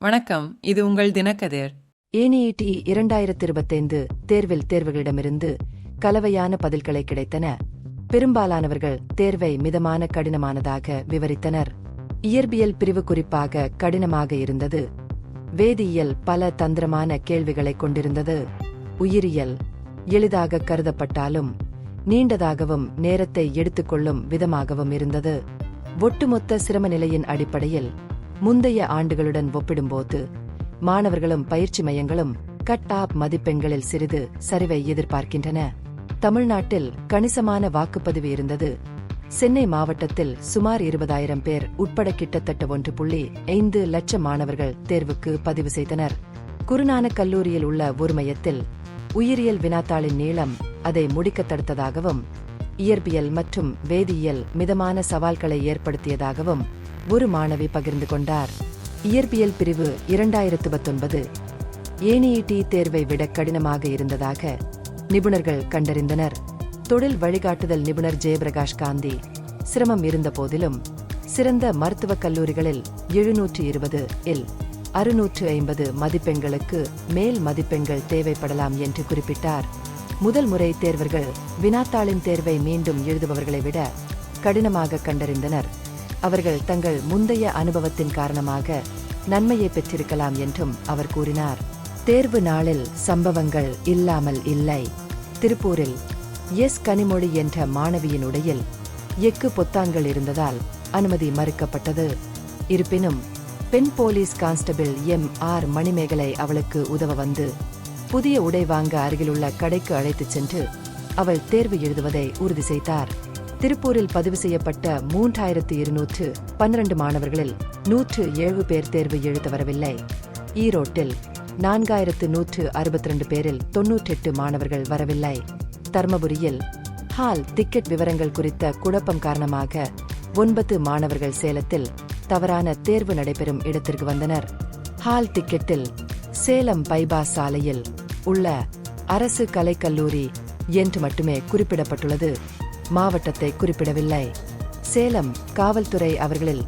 வணக்கம், இது உங்கள் தினக்கதிர். NET 2025 தேர்வுகளிடமிருந்து கலவையான பதில்களை கிடைத்தன. பெரும்பாலானவர்கள் தேர்வை மிதமான கடினமானதாக விவரித்தனர். இயற்பியல் பிரிவு குறிப்பாக கடினமாக இருந்தது. வேதியியல் பல தந்திரமான கேள்விகளை கொண்டிருந்தது. உயிரியல் எளிதாக கருதப்பட்டாலும் நீண்டதாகவும் நேரத்தை எடுத்துக்கொள்ளும் விதமாகவும் இருந்தது. ஒட்டுமொத்த சிரம நிலையின் அடிப்படையில் முந்தைய ஆண்டுகளுடன் ஒப்பிடும்போது மாணவர்களும் பயிற்சி மையங்களும் கட் ஆப் மதிப்பெண்களில் சிறிது சரிவை எதிர்பார்க்கின்றன. தமிழ்நாட்டில் கணிசமான வாக்குப்பதிவு இருந்தது. சென்னை மாவட்டத்தில் சுமார் 20,000 பேர் உட்பட கிட்டத்தட்ட 1.5 லட்சம் மாணவர்கள் தேர்வுக்கு பதிவு செய்தனர். குருநானக் கல்லூரியில் உள்ள ஒரு மையத்தில் உயிரியல் வினாத்தாளின் நீளம் அதை முடிக்க தடுத்ததாகவும் இயற்பியல் மற்றும் வேதியியல் மிதமான சவால்களை ஏற்படுத்தியதாகவும் ஒரு மாணவி பகிர்ந்து கொண்டார். இயற்பியல் பிரிவு 2019 NET தேர்வை விட கடினமாக இருந்ததாக நிபுணர்கள் கண்டறிந்தனர். தொழில் வழிகாட்டுதல் நிபுணர் ஜெயபிரகாஷ் காந்தி, சிரமம் இருந்த போதிலும் சிறந்த மருத்துவக் கல்லூரிகளில் 720 இல் 650 மதிப்பெண்களுக்கு மேல் மதிப்பெண்கள் தேவைப்படலாம் என்று குறிப்பிட்டார். முதல் முறை தேர்வர்கள் வினாத்தாளின் தேர்வை மீண்டும் எழுதுபவர்களை விட கடினமாக கண்டறிந்தனர். அவர்கள் தங்கள் முந்தைய அனுபவத்தின் காரணமாக நன்மையை பெற்றிருக்கலாம் என்றும் அவர் கூறினார். தேர்வு நாளில் சம்பவங்கள் இல்லாமல் இல்லை. திருப்பூரில் கனிமொழி என்ற மாணவியின் உடையில் எக்கு பொத்தான்கள் இருந்ததால் அனுமதி மறுக்கப்பட்டது. இருப்பினும் பெண் போலீஸ் கான்ஸ்டபிள் MR மணிமேகலை அவளுக்கு உதவ வந்து புதிய உடை வாங்க அருகிலுள்ள கடைக்கு அழைத்துச் சென்று அவள் தேர்வு எழுதுவதை உறுதி செய்தார். திருப்பூரில் பதிவு செய்யப்பட்ட 3,212 மாணவர்களில் 107 பேர் தேர்வு எழுத வரவில்லை. ஈரோட்டில் 4,162 பேரில் 98 மாணவர்கள் வரவில்லை. தர்மபுரியில் ஹால் டிக்கெட் விவரங்கள் குறித்த குழப்பம் காரணமாக 9 மாணவர்கள் சேலத்தில் தவறான தேர்வு நடைபெறும் இடத்திற்கு வந்தனர். ஹால் டிக்கெட்டில் சேலம் பைபாஸ் சாலையில் உள்ள அரசு கலைக்கல்லூரி என்று மட்டுமே குறிப்பிடப்பட்டுள்ளது. மாவட்டத்தை குறிப்பிடவில்லை. சேலம் காவல்துறை அவர்களில்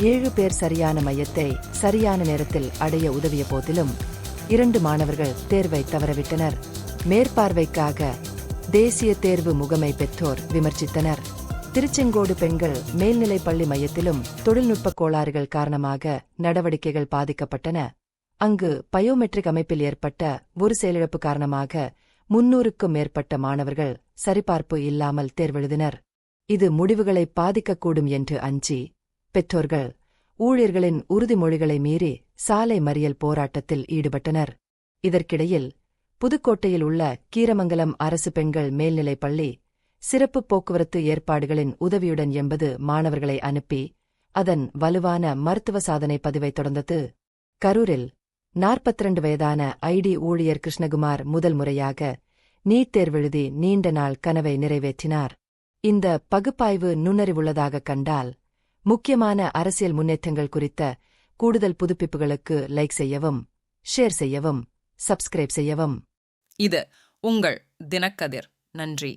7 பேர் சரியான மையத்தை சரியான நேரத்தில் அடைய உதவிய போதிலும் 2 மாணவர்கள் தேர்வை தவறவிட்டனர். மேற்பார்வைக்காக தேசிய தேர்வு முகமை பெற்றோர் விமர்சித்தனர். திருச்செங்கோடு பெண்கள் மேல்நிலைப் பள்ளி மையத்திலும் தொழில்நுட்ப கோளாறுகள் காரணமாக நடவடிக்கைகள் பாதிக்கப்பட்டன. அங்கு பயோமெட்ரிக் அமைப்பில் ஏற்பட்ட ஒரு செயலிழப்பு காரணமாக 300க்கும் மேற்பட்ட மாணவர்கள் சரிபார்ப்பு இல்லாமல் தேர்வெழுதினர். இது முடிவுகளை பாதிக்கக்கூடும் என்று அஞ்சி பெற்றோர்கள் ஊழியர்களின் உறுதிமொழிகளை மீறி சாலை மறியல் போராட்டத்தில் ஈடுபட்டனர். இதற்கிடையில் புதுக்கோட்டையில் உள்ள கீரமங்கலம் அரசு பெண்கள் மேல்நிலைப் பள்ளி சிறப்பு போக்குவரத்து ஏற்பாடுகளின் உதவியுடன் 80 மாணவர்களை அனுப்பி அதன் வலுவான மருத்துவ சாதனை பதிவை தொடர்ந்தது. கரூரில் 42 வயதான ID ஊழியர் கிருஷ்ணகுமார் முதல் முறையாக நீட் தேர்வெழுதி நீண்ட நாள் கனவை நிறைவேற்றினார். இந்த பகுப்பாய்வு நுண்ணறிவுள்ளதாக கண்டால் முக்கியமான அரசியல் முன்னேற்றங்கள் குறித்த கூடுதல் புதுப்பிப்புகளுக்கு லைக் செய்யவும், ஷேர் செய்யவும், சப்ஸ்கிரைப் செய்யவும். இது உங்கள் தினக்கதிர். நன்றி.